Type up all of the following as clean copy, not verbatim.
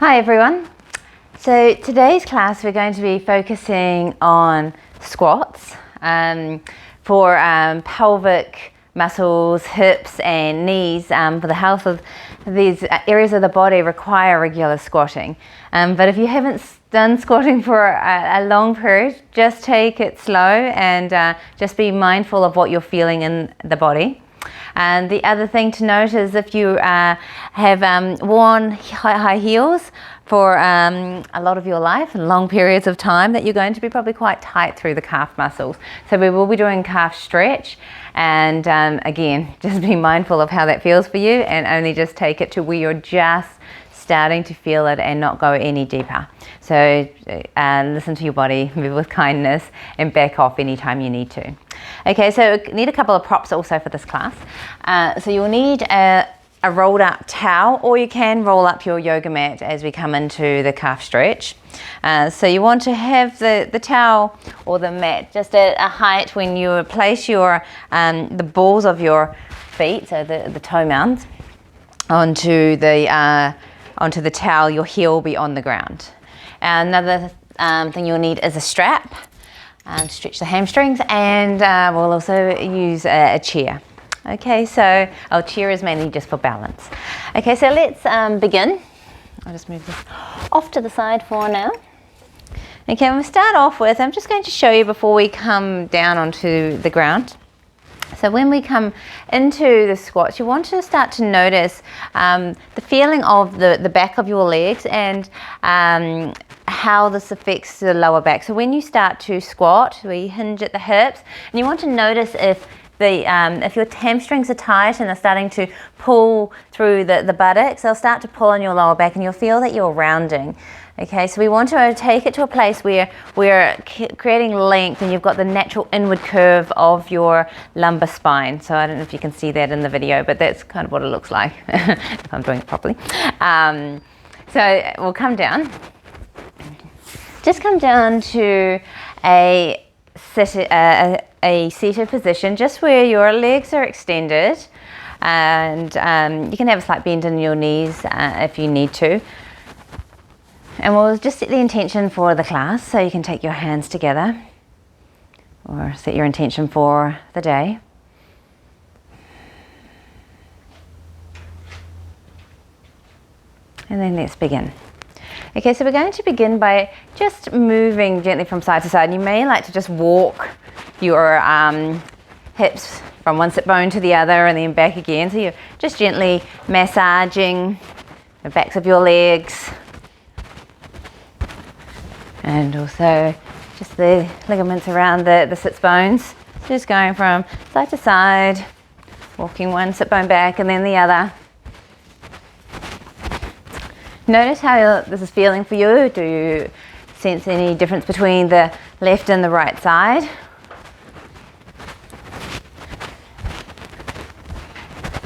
Hi everyone. So today's class we're going to be focusing on squats for pelvic muscles, hips and knees. For the health of these areas of the body require regular squatting. But if you haven't done squatting for a long period, just take it slow and just be mindful of what you're feeling in the body. And the other thing to note is if you have worn high heels for a lot of your life and long periods of time, that you're going to be probably quite tight through the calf muscles. So we will be doing calf stretch, and again, just be mindful of how that feels for you and only just take it to where you're just starting to feel it and not go any deeper. So listen to your body, move with kindness and back off anytime you need to. Okay, so you need a couple of props also for this class. So you'll need a rolled up towel, or you can roll up your yoga mat as we come into the calf stretch. So you want to have the towel or the mat just at a height when you place your the balls of your feet, so the toe mounds, onto the towel. Your heel will be on the ground. Another thing you'll need is a strap to stretch the hamstrings, and we'll also use a chair. Okay, so our chair is mainly just for balance. Okay, so let's begin. I'll just move this off to the side for now. Okay, we'll start off with, I'm just going to show you before we come down onto the ground. So when we come into the squats, you want to start to notice the feeling of the back of your legs and how this affects the lower back. So when you start to squat, we hinge at the hips, and you want to notice if your hamstrings are tight and are starting to pull through the buttocks, they'll start to pull on your lower back and you'll feel that you're rounding. Okay, so we want to take it to a place where we're creating length and you've got the natural inward curve of your lumbar spine. So I don't know if you can see that in the video, but that's kind of what it looks like if I'm doing it properly. So we'll come down. Just come down to a seated position, just where your legs are extended, and you can have a slight bend in your knees if you need to. And we'll just set the intention for the class, so you can take your hands together or set your intention for the day. And then let's begin. Okay, so we're going to begin by just moving gently from side to side. You may like to just walk your hips from one sit bone to the other and then back again. So you're just gently massaging the backs of your legs, and also just the ligaments around the sit bones. Just going from side to side, walking one sit bone back and then the other. Notice how this is feeling for you. Do you sense any difference between the left and the right side?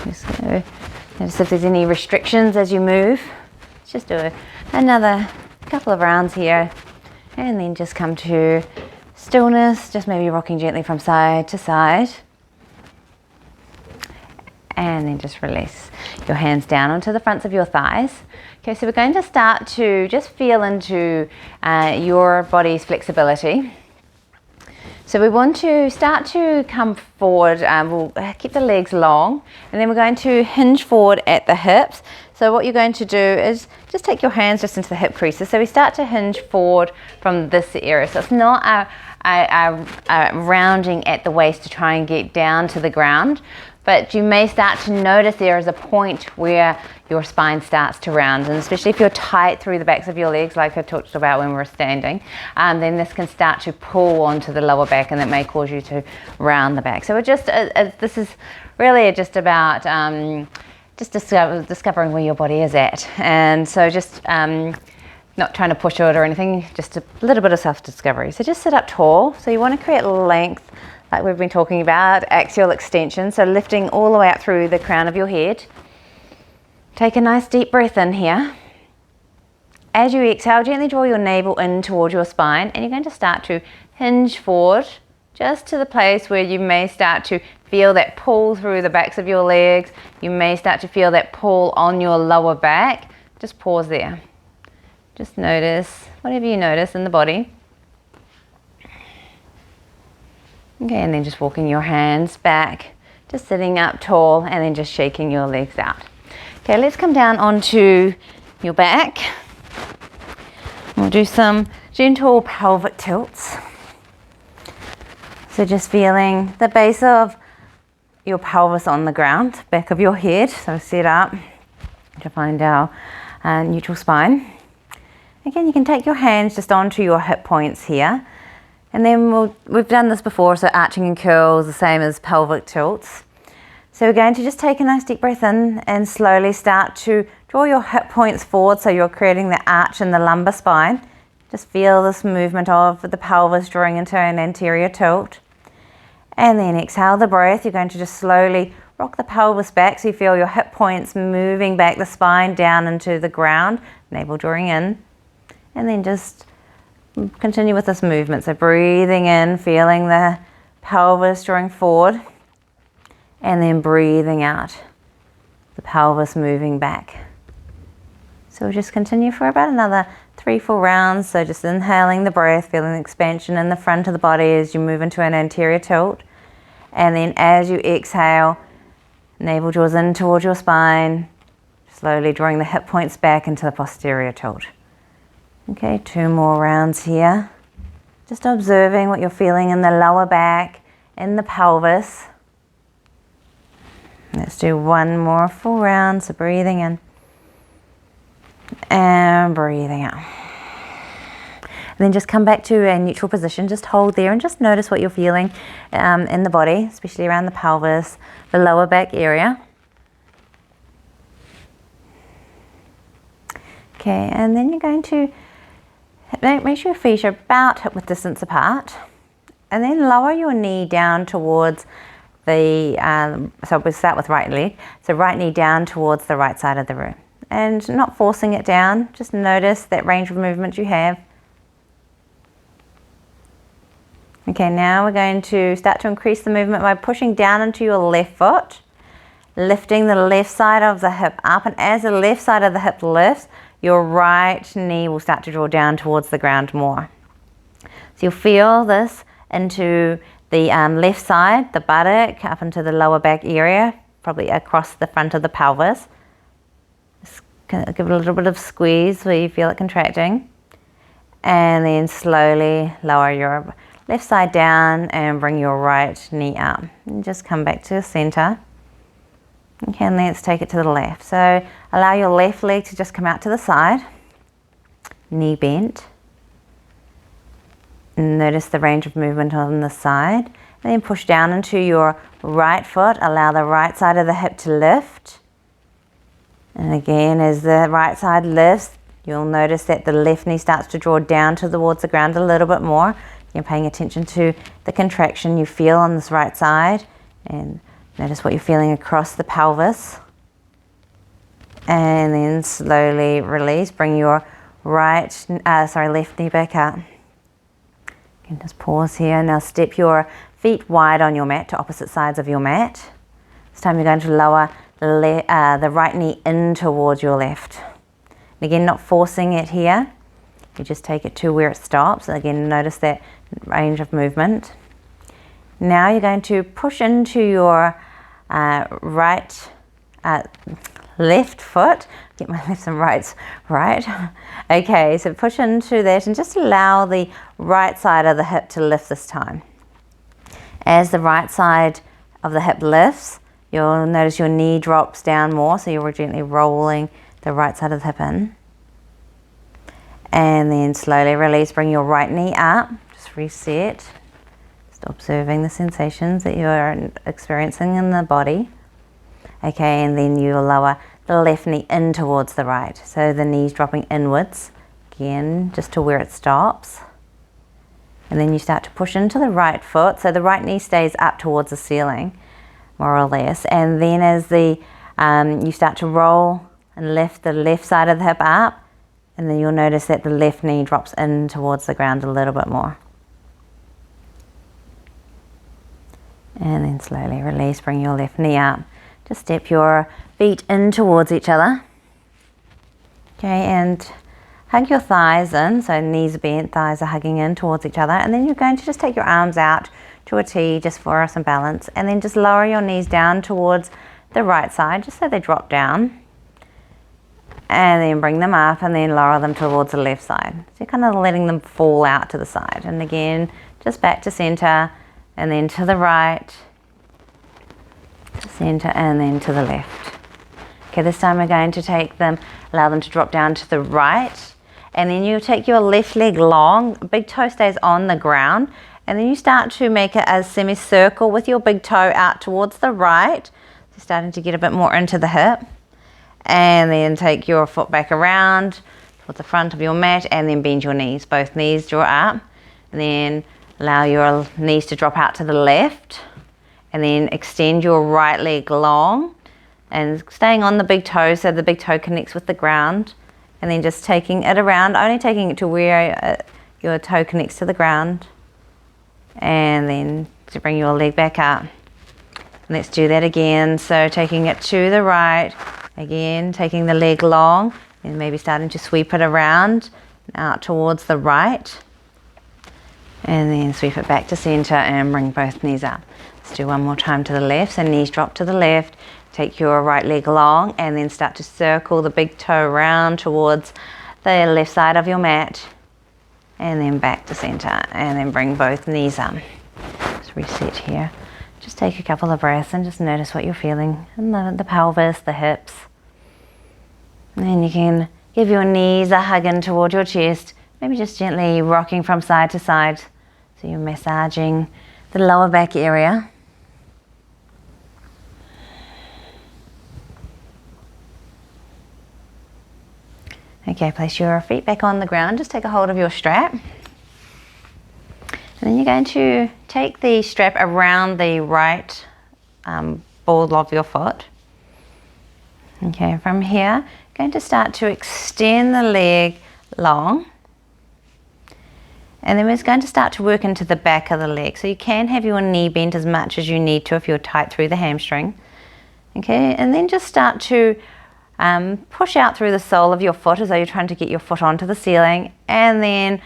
Just go. Notice if there's any restrictions as you move. Let's just do another couple of rounds here, and then just come to stillness, just maybe rocking gently from side to side. And then just release your hands down onto the fronts of your thighs. Okay, so we're going to start to just feel into your body's flexibility. So we want to start to come forward. We'll keep the legs long, and then we're going to hinge forward at the hips. So what you're going to do is just take your hands just into the hip creases. So we start to hinge forward from this area. So it's not a rounding at the waist to try and get down to the ground, but you may start to notice there is a point where your spine starts to round, and especially if you're tight through the backs of your legs, like I talked about when we were standing, then this can start to pull onto the lower back, and that may cause you to round the back. So we're just this is really just about just discovering where your body is at, and so just not trying to push it or anything, just a little bit of self-discovery. So just sit up tall. So you want to create length, like we've been talking about, axial extension, so lifting all the way up through the crown of your head. Take a nice deep breath in here. As you exhale, gently draw your navel in towards your spine, and you're going to start to hinge forward just to the place where you may start to feel that pull through the backs of your legs. You may start to feel that pull on your lower back. Just pause there. Just notice whatever you notice in the body. Okay, and then just walking your hands back, just sitting up tall, and then just shaking your legs out. Okay, let's come down onto your back. We'll do some gentle pelvic tilts. So just feeling the base of your pelvis on the ground, back of your head. So sit up to find our neutral spine. Again, you can take your hands just onto your hip points here. And then we've done this before, so arching and curls, the same as pelvic tilts. So we're going to just take a nice deep breath in and slowly start to draw your hip points forward, so you're creating the arch in the lumbar spine. Just feel this movement of the pelvis drawing into an anterior tilt. And then exhale the breath. You're going to just slowly rock the pelvis back, so you feel your hip points moving back the spine down into the ground, navel drawing in. And then just continue with this movement. So breathing in, feeling the pelvis drawing forward, and then breathing out, the pelvis moving back. So we'll just continue for about another 3-4 rounds. So just inhaling the breath, feeling the expansion in the front of the body as you move into an anterior tilt. And then as you exhale, navel draws in towards your spine, slowly drawing the hip points back into the posterior tilt. Okay, 2 more rounds here. Just observing what you're feeling in the lower back, in the pelvis. Let's do 1 more full round. So breathing in and breathing out. And then just come back to a neutral position. Just hold there and just notice what you're feeling in the body, especially around the pelvis, the lower back area. Okay, and then you're going to make sure your feet are about hip width distance apart, and then lower your knee down towards the, so we'll start with right leg. So right knee down towards the right side of the room, and not forcing it down. Just notice that range of movement you have. Okay, now we're going to start to increase the movement by pushing down into your left foot, lifting the left side of the hip up, and as the left side of the hip lifts, your right knee will start to draw down towards the ground more. So you'll feel this into the left side, the buttock, up into the lower back area, probably across the front of the pelvis. Just give it a little bit of squeeze where you feel it contracting. And then slowly lower your left side down and bring your right knee up. And just come back to the center. Okay, and let's take it to the left. So allow your left leg to just come out to the side, knee bent. Notice the range of movement on the side. And then push down into your right foot. Allow the right side of the hip to lift. And again, as the right side lifts, you'll notice that the left knee starts to draw down towards the ground a little bit more. You're paying attention to the contraction you feel on this right side, and notice what you're feeling across the pelvis. And then slowly release. Bring your left knee back up. You can just pause here. Now step your feet wide on your mat to opposite sides of your mat. This time you're going to lower the right knee in towards your left. And again, not forcing it here. You just take it to where it stops. Again, notice that range of movement. Now you're going to push into your left foot. Get my lefts and rights right. Okay, so push into that and just allow the right side of the hip to lift this time. As the right side of the hip lifts, you'll notice your knee drops down more, so you're gently rolling the right side of the hip in. And then slowly release, bring your right knee up, just reset. Just observing the sensations that you are experiencing in the body. Okay, and then you'll lower the left knee in towards the right. So the knee's dropping inwards, again, just to where it stops. And then you start to push into the right foot, so the right knee stays up towards the ceiling, more or less. And then as you start to roll and lift the left side of the hip up, and then you'll notice that the left knee drops in towards the ground a little bit more. And then slowly release, bring your left knee up. Just step your feet in towards each other. Okay, and hug your thighs in, so knees are bent, thighs are hugging in towards each other, and then you're going to just take your arms out to a T just for some balance, and then just lower your knees down towards the right side just so they drop down, and then bring them up and then lower them towards the left side. So you're kind of letting them fall out to the side, and again just back to center and then to the right, to center and then to the left. Okay, this time we're going to take them, allow them to drop down to the right, and then you take your left leg long, big toe stays on the ground, and then you start to make it a semicircle with your big toe out towards the right. So starting to get a bit more into the hip, and then take your foot back around towards the front of your mat, and then bend your knees. Both knees draw up, and then allow your knees to drop out to the left, and then extend your right leg long, and staying on the big toe so the big toe connects with the ground, and then just taking it around, only taking it to where your toe connects to the ground, and then to bring your leg back up. Let's do that again. So taking it to the right, again taking the leg long, and maybe starting to sweep it around out towards the right, and then sweep it back to center and bring both knees up. Let's do one more time to the left. So knees drop to the left, take your right leg long, and then start to circle the big toe around towards the left side of your mat, and then back to center, and then bring both knees up. Let's reset here. Just take a couple of breaths and just notice what you're feeling in the pelvis, the hips. And then you can give your knees a hug in toward your chest, maybe just gently rocking from side to side. So you're massaging the lower back area. Okay, place your feet back on the ground. Just take a hold of your strap. And then you're going to take the strap around the right ball of your foot. Okay, from here, you're going to start to extend the leg long. And then we're going to start to work into the back of the leg. So you can have your knee bent as much as you need to if you're tight through the hamstring. Okay, and then just start to push out through the sole of your foot as though you're trying to get your foot onto the ceiling, and then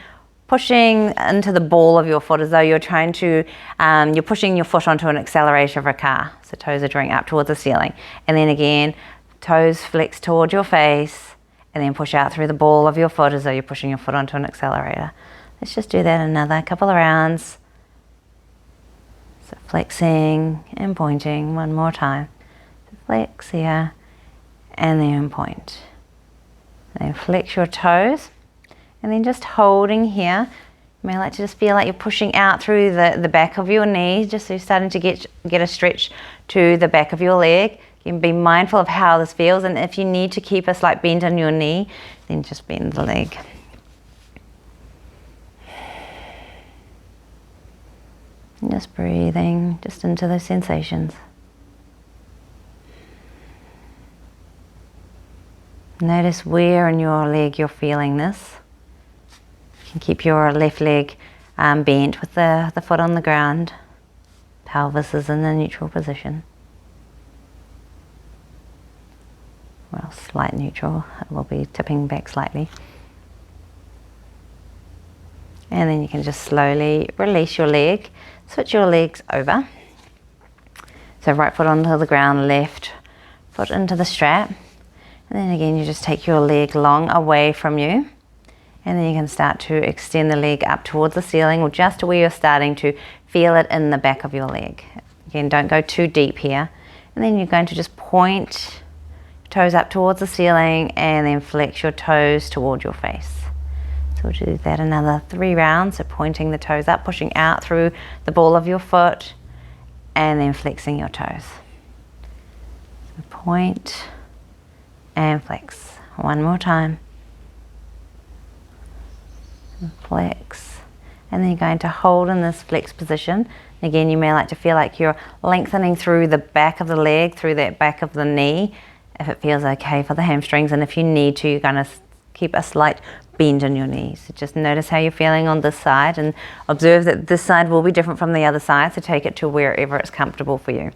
pushing into the ball of your foot as though you're trying to, you're pushing your foot onto an accelerator of a car. So toes are drawing up towards the ceiling. And then again, toes flex towards your face, and then push out through the ball of your foot as though you're pushing your foot onto an accelerator. Let's just do that another couple of rounds. So flexing and pointing one more time. So flex here, and then point. And then flex your toes, and then just holding here. You may like to just feel like you're pushing out through the back of your knees, just so you're starting to get a stretch to the back of your leg. You can be mindful of how this feels, and if you need to keep a slight bend on your knee, then just bend the leg. And just breathing just into those sensations. Notice where in your leg you're feeling this. You can keep your left leg bent with the foot on the ground. Pelvis is in a neutral position. Well, slight neutral. It will be tipping back slightly. And then you can just slowly release your leg. Switch your legs over. So right foot onto the ground, left foot into the strap. And then again, you just take your leg long away from you. And then you can start to extend the leg up towards the ceiling, or just to where you're starting to feel it in the back of your leg. Again, don't go too deep here. And then you're going to just point your toes up towards the ceiling, and then flex your toes toward your face. So we'll do that another 3 rounds. So pointing the toes up, pushing out through the ball of your foot, and then flexing your toes. So point and flex. One more time. And flex. And then you're going to hold in this flex position. Again, you may like to feel like you're lengthening through the back of the leg, through that back of the knee, if it feels okay for the hamstrings. And if you need to, you're going to keep a slight bend in your knees. So just notice how you're feeling on this side, and observe that this side will be different from the other side, so take it to wherever it's comfortable for you.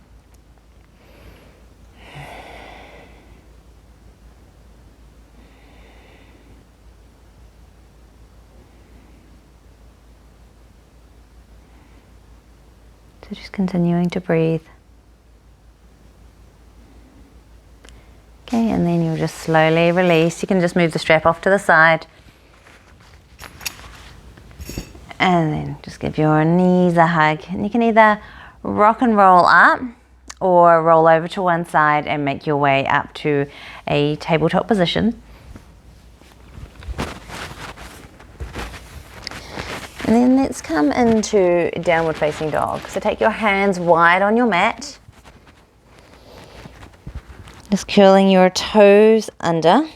So just continuing to breathe. Okay, and then you'll just slowly release. You can just move the strap off to the side. And then just give your knees a hug. And you can either rock and roll up or roll over to one side and make your way up to a tabletop position. And then let's come into downward facing dog. So take your hands wide on your mat. Just curling your toes under.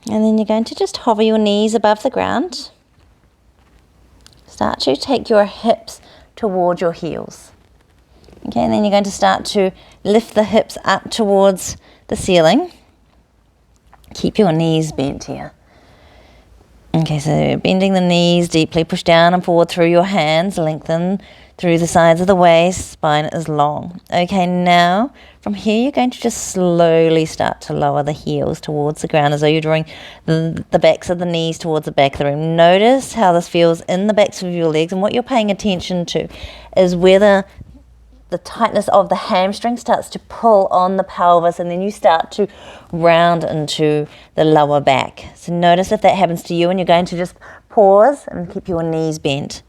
And then you're going to just hover your knees above the ground. Start to take your hips toward your heels. Okay, and then you're going to start to lift the hips up towards the ceiling. Keep your knees bent here. Okay, so bending the knees deeply, push down and forward through your hands, lengthen through the sides of the waist, spine is long. Okay, now from here you're going to just slowly start to lower the heels towards the ground as though you're drawing the backs of the knees towards the back of the room. Notice how this feels in the backs of your legs, and what you're paying attention to is whether the tightness of the hamstring starts to pull on the pelvis, and then you start to round into the lower back. So notice if that happens to you, and you're going to just pause and keep your knees bent.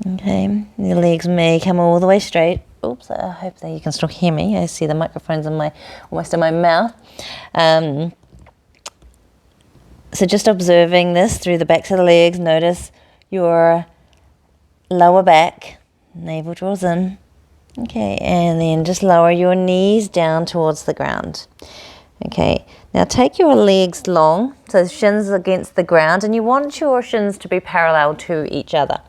Okay, your legs may come all the way straight. Oops, I hope that you can still hear me. I see the microphone's almost in my mouth. So just observing this through the backs of the legs, notice your lower back, navel draws in. Okay, and then just lower your knees down towards the ground. Okay, now take your legs long, so shins against the ground, and you want your shins to be parallel to each other.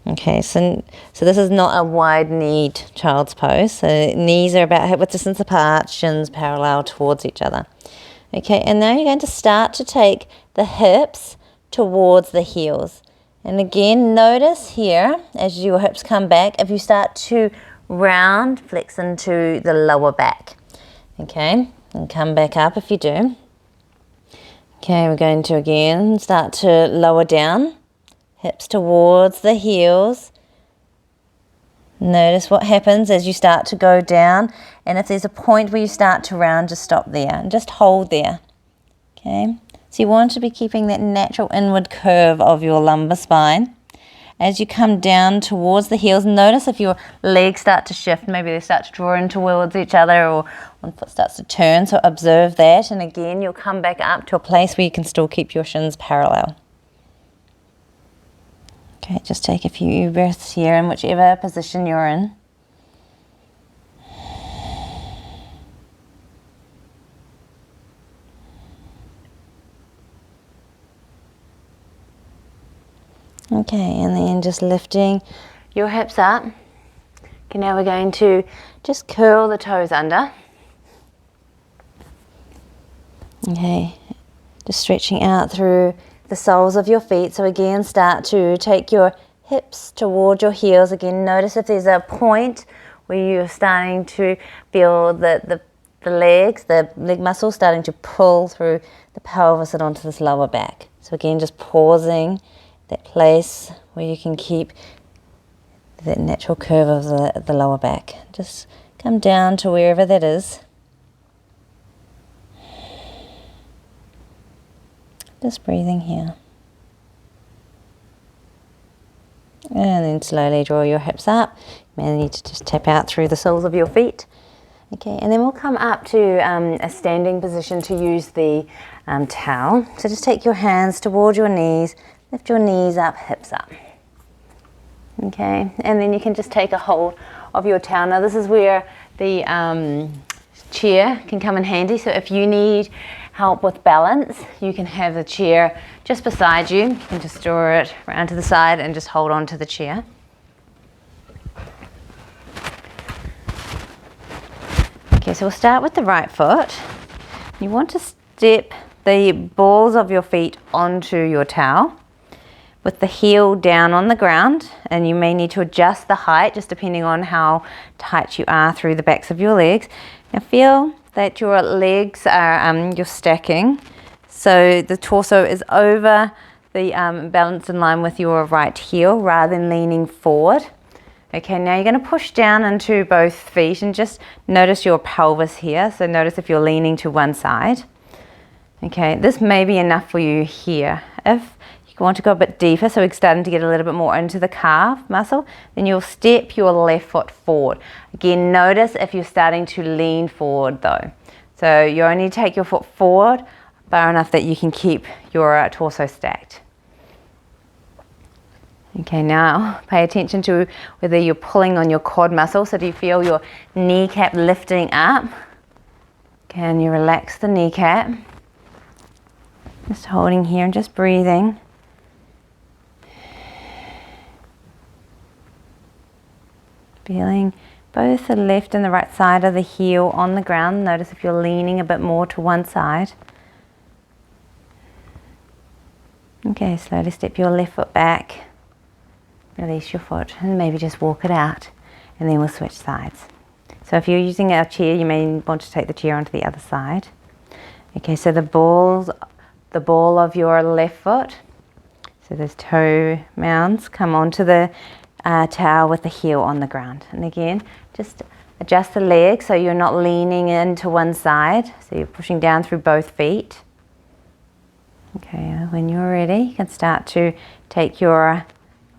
Okay, so this is not a wide-kneed child's pose. So knees are about hip-width distance apart, shins parallel towards each other. Okay, and now you're going to start to take the hips towards the heels. And again, notice here, as your hips come back, if you start to round, flex into the lower back. Okay, and come back up if you do. Okay, we're going to again start to lower down. Hips towards the heels. Notice what happens as you start to go down. And if there's a point where you start to round, just stop there and just hold there. Okay, so you want to be keeping that natural inward curve of your lumbar spine. As you come down towards the heels, notice if your legs start to shift, maybe they start to draw in towards each other, or one foot starts to turn, so observe that. And again, you'll come back up to a place where you can still keep your shins parallel. Okay, just take a few breaths here in whichever position you're in. Okay, and then just lifting your hips up. Okay, now we're going to just curl the toes under. Okay, just stretching out through the soles of your feet. So again, start to take your hips toward your heels. Again, notice if there's a point where you're starting to feel the legs, the leg muscles starting to pull through the pelvis and onto this lower back. So again, just pausing that place where you can keep that natural curve of the lower back. Just come down to wherever that is. Just breathing here. And then slowly draw your hips up. You may need to just tap out through the soles of your feet. Okay, and then we'll come up to a standing position to use the towel. So just take your hands toward your knees, lift your knees up, hips up. Okay, and then you can just take a hold of your towel. Now this is where the chair can come in handy. So if you need help with balance, you can have the chair just beside you. You can just draw it around to the side and just hold on to the chair. Okay, so we'll start with the right foot. You want to step the balls of your feet onto your towel with the heel down on the ground, and you may need to adjust the height just depending on how tight you are through the backs of your legs. Now feel that your legs are, you're stacking, so the torso is over the balance in line with your right heel rather than leaning forward. Okay, now you're going to push down into both feet and just notice your pelvis here. So notice if you're leaning to one side. Okay, this may be enough for you here. If you want to go a bit deeper, so we're starting to get a little bit more into the calf muscle, then you'll step your left foot forward. Again, notice if you're starting to lean forward though. So you only take your foot forward far enough that you can keep your torso stacked. Okay, now pay attention to whether you're pulling on your quad muscle. So do you feel your kneecap lifting up? Can you relax the kneecap? Just holding here and just breathing. Feeling both the left and the right side of the heel on the ground. Notice if you're leaning a bit more to one side. Okay, slowly step your left foot back. Release your foot and maybe just walk it out, and then we'll switch sides. So if you're using a chair, you may want to take the chair onto the other side. Okay, so the ball of your left foot, so those toe mounds, come onto the towel with the heel on the ground. And again, just adjust the leg so you're not leaning into one side, so you're pushing down through both feet. Okay, when you're ready, you can start to take your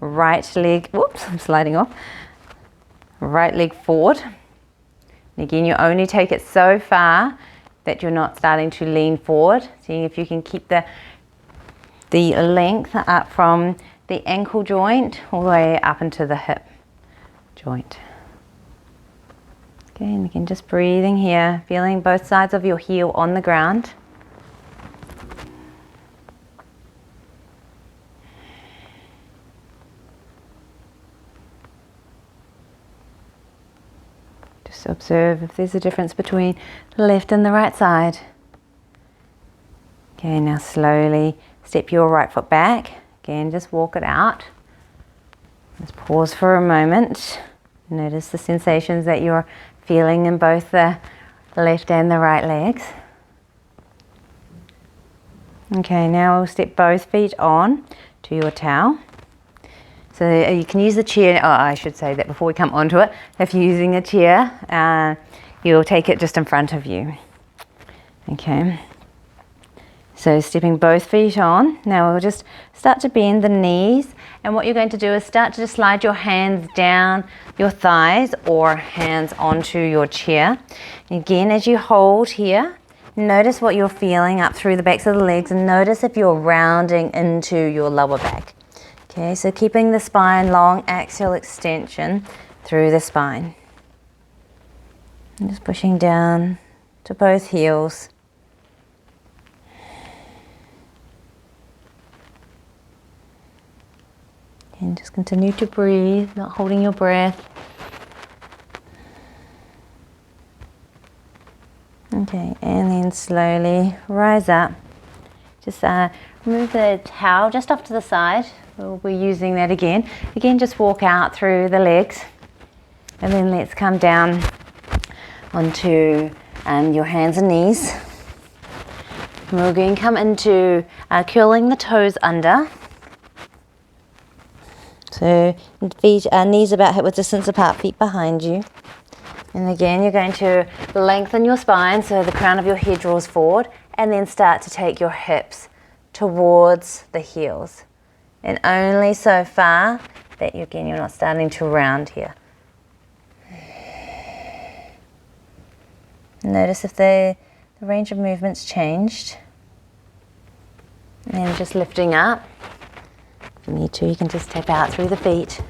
right leg, whoops, I'm sliding off, right leg forward. And again, you only take it so far that you're not starting to lean forward. Seeing if you can keep the length up from the ankle joint all the way up into the hip joint. Okay, and again, just breathing here, feeling both sides of your heel on the ground. Just observe if there's a difference between the left and the right side. Okay, now slowly step your right foot back. Again, just walk it out. Just pause for a moment. Notice the sensations that you're feeling in both the left and the right legs. Okay, now we'll step both feet on to your towel. So you can use the chair, I should say that before we come onto it. If you're using a chair, you'll take it just in front of you. Okay. So stepping both feet on. Now we'll just start to bend the knees. And what you're going to do is start to just slide your hands down your thighs or hands onto your chair. Again, as you hold here, notice what you're feeling up through the backs of the legs, and notice if you're rounding into your lower back. Okay, so keeping the spine long, axial extension through the spine. And just pushing down to both heels. And just continue to breathe, not holding your breath. Okay, and then slowly rise up. Just move the towel just off to the side. We'll be using that again. Again, just walk out through the legs. And then let's come down onto your hands and knees. And we're going to come into curling the toes under. So feet, knees about hip width distance apart, feet behind you. And again, you're going to lengthen your spine so the crown of your head draws forward, and then start to take your hips towards the heels. And only so far that you're not starting to round here. Notice if the range of movement's changed. And then just lifting up. If you need to, you can just step out through the feet.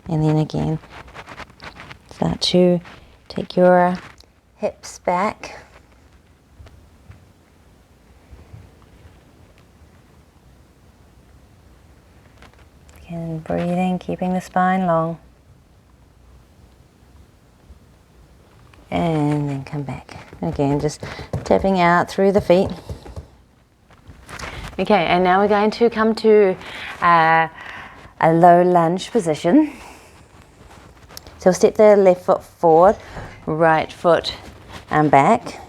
And then again, start to take your hips back. And breathing, keeping the spine long. And then come back. Again, just tapping out through the feet. Okay, and now we're going to come to a low lunge position. So we'll step the left foot forward, right foot back.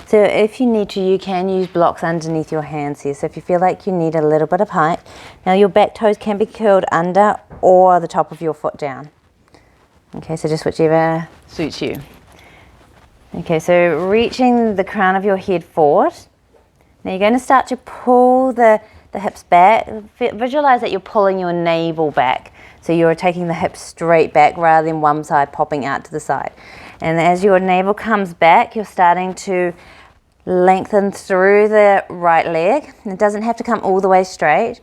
So if you need to, you can use blocks underneath your hands here. So if you feel like you need a little bit of height. Now your back toes can be curled under or the top of your foot down. Okay, so just whichever suits you. Okay, so reaching the crown of your head forward. Now you're going to start to pull the hips back. Visualize that you're pulling your navel back. So you're taking the hips straight back rather than one side popping out to the side. And as your navel comes back, you're starting to lengthen through the right leg. It doesn't have to come all the way straight,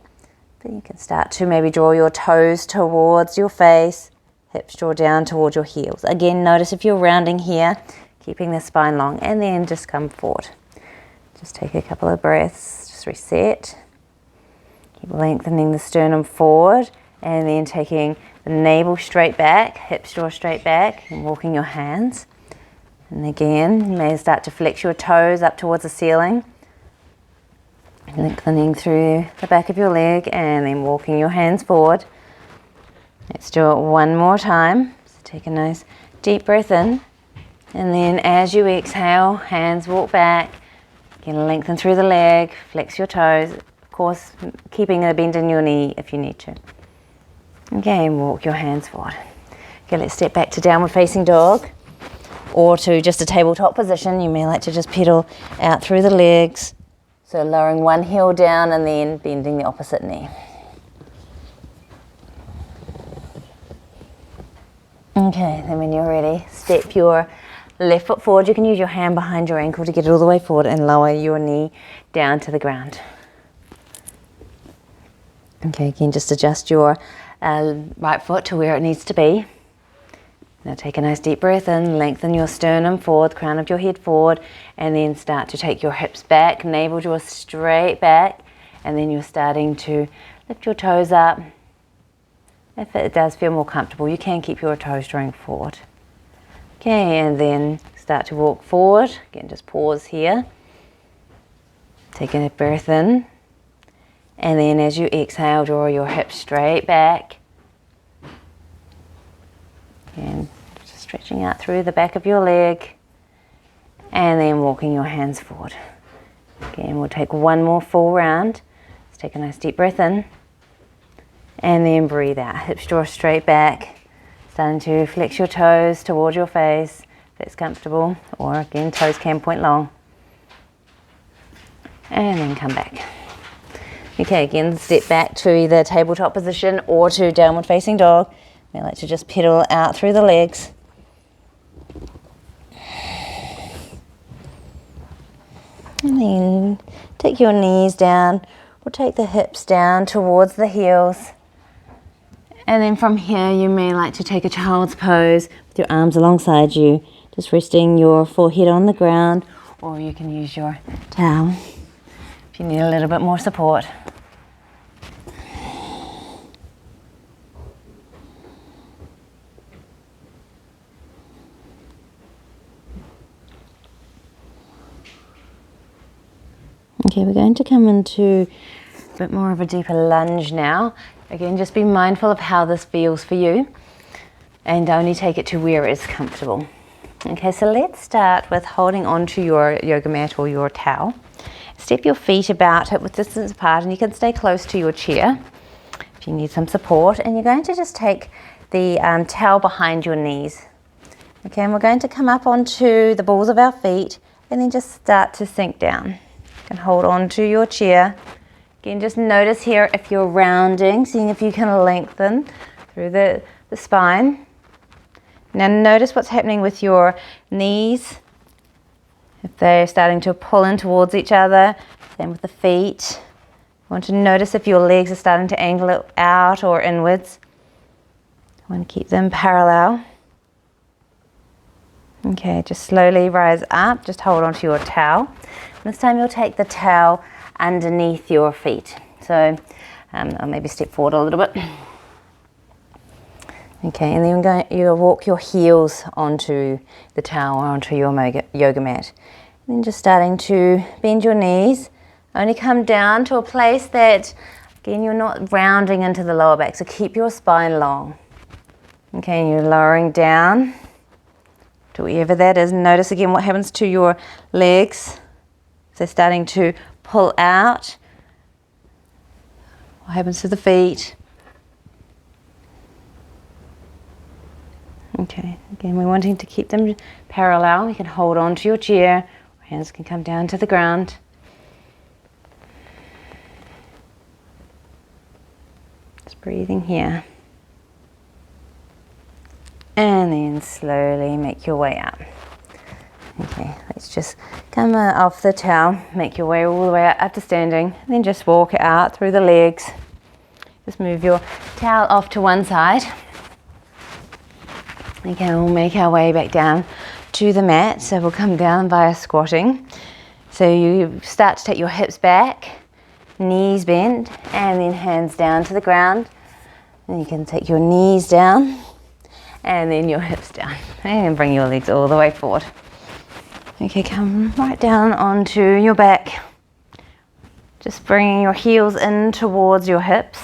but you can start to maybe draw your toes towards your face, hips draw down towards your heels. Again, notice if you're rounding here, keeping the spine long, and then just come forward. Just take a couple of breaths, just reset. Keep lengthening the sternum forward, and then taking the navel straight back, hips draw straight back, and walking your hands. And again, you may start to flex your toes up towards the ceiling, lengthening through the back of your leg, and then walking your hands forward. Let's do it one more time. So take a nice deep breath in, and then as you exhale, hands walk back. Again, lengthen through the leg, flex your toes, of course keeping a bend in your knee if you need to. Again, walk your hands forward. Okay, let's step back to downward facing dog, or to just a tabletop position. You may like to just pedal out through the legs, so lowering one heel down and then bending the opposite knee. Okay, then when you're ready, step your left foot forward. You can use your hand behind your ankle to get it all the way forward and lower your knee down to the ground. Okay, again, just adjust your right foot to where it needs to be. Now take a nice deep breath in, lengthen your sternum forward, crown of your head forward, and then start to take your hips back, navel draw straight back, and then you're starting to lift your toes up. If it does feel more comfortable, you can keep your toes drawing forward. Okay, and then start to walk forward. Again, just pause here. Take a breath in, and then as you exhale, draw your hips straight back. And just stretching out through the back of your leg, and then walking your hands forward. Again, we'll take one more full round. Let's take a nice deep breath in, and then breathe out. Hips draw straight back, starting to flex your toes towards your face if it's comfortable, or again, toes can point long. And then come back. Okay, again, step back to either tabletop position or to downward facing dog. I like to just pedal out through the legs. And then take your knees down, or take the hips down towards the heels. And then from here, you may like to take a child's pose with your arms alongside you, just resting your forehead on the ground, or you can use your towel if you need a little bit more support. Okay, we're going to come into a bit more of a deeper lunge now. Again, just be mindful of how this feels for you, and only take it to where it's comfortable. Okay, so let's start with holding onto your yoga mat or your towel. Step your feet about hip width distance apart, and you can stay close to your chair if you need some support. And you're going to just take the towel behind your knees. Okay, and we're going to come up onto the balls of our feet, and then just start to sink down. You can hold on to your chair. Again, just notice here if you're rounding, seeing if you can lengthen through the spine. Now notice what's happening with your knees. If they're starting to pull in towards each other, same with the feet. You want to notice if your legs are starting to angle out or inwards. You want to keep them parallel. Okay, just slowly rise up, just hold onto your towel. This time you'll take the towel underneath your feet. So I'll maybe step forward a little bit. Okay, and then you'll walk your heels onto the towel or onto your yoga mat. And then just starting to bend your knees. Only come down to a place that, again, you're not rounding into the lower back, so keep your spine long. Okay, and you're lowering down to wherever that is. Notice again what happens to your legs. If they're starting to pull out. What happens to the feet? Okay, again, we're wanting to keep them parallel. You can hold on to your chair. Hands can come down to the ground. Just breathing here. And then slowly make your way up. Okay, let's just come off the towel, make your way all the way up to standing, and then just walk it out through the legs. Just move your towel off to one side. Okay, we'll make our way back down to the mat. So we'll come down via squatting. So you start to take your hips back, knees bend, and then hands down to the ground. And you can take your knees down, and then your hips down. And bring your legs all the way forward. Okay, come right down onto your back. Just bringing your heels in towards your hips.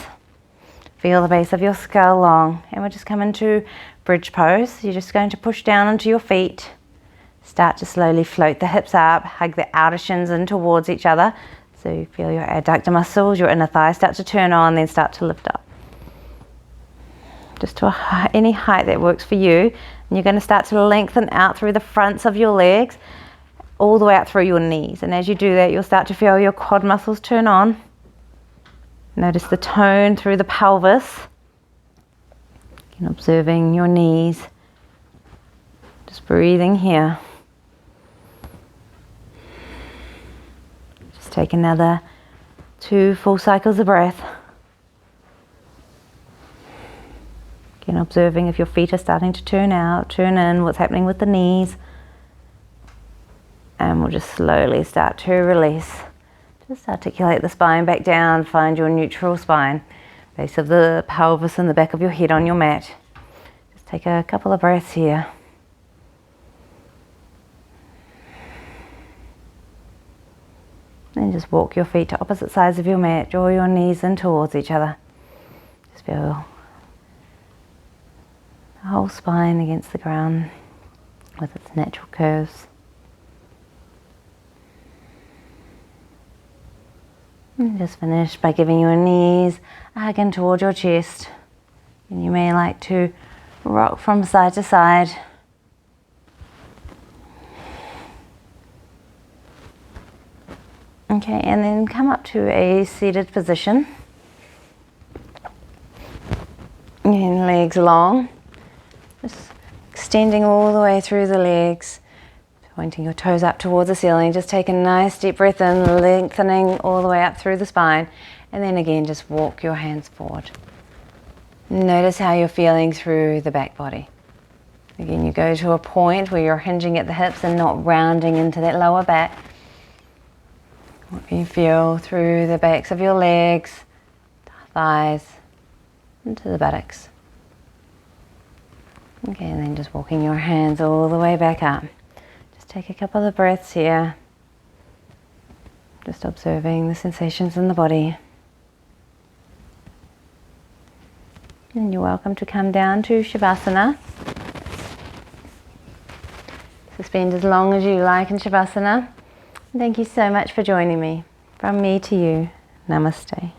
Feel the base of your skull long. And we'll just come into bridge pose. You're just going to push down onto your feet. Start to slowly float the hips up. Hug the outer shins in towards each other. So you feel your adductor muscles, your inner thighs start to turn on, then start to lift up. Just to any height that works for you. And you're going to start to lengthen out through the fronts of your legs, all the way out through your knees. And as you do that, you'll start to feel your quad muscles turn on. Notice the tone through the pelvis. And observing your knees. Just breathing here. Just take another 2 full cycles of breath. Again, observing if your feet are starting to turn out, turn in, what's happening with the knees. And we'll just slowly start to release. Just articulate the spine back down, find your neutral spine. Base of the pelvis and the back of your head on your mat. Just take a couple of breaths here. Then just walk your feet to opposite sides of your mat. Draw your knees in towards each other. Just feel the whole spine against the ground with its natural curves. And just finish by giving your knees a hug in towards your chest. And you may like to rock from side to side. Okay, and then come up to a seated position. And legs long. Just extending all the way through the legs. Pointing your toes up towards the ceiling. Just take a nice deep breath in, lengthening all the way up through the spine. And then again, just walk your hands forward. Notice how you're feeling through the back body. Again, you go to a point where you're hinging at the hips and not rounding into that lower back. What you feel through the backs of your legs, thighs, into the buttocks. Okay, and then just walking your hands all the way back up. Take a couple of breaths here, just observing the sensations in the body. And you're welcome to come down to Shavasana. Suspend as long as you like in Shavasana. Thank you so much for joining me. From me to you, Namaste.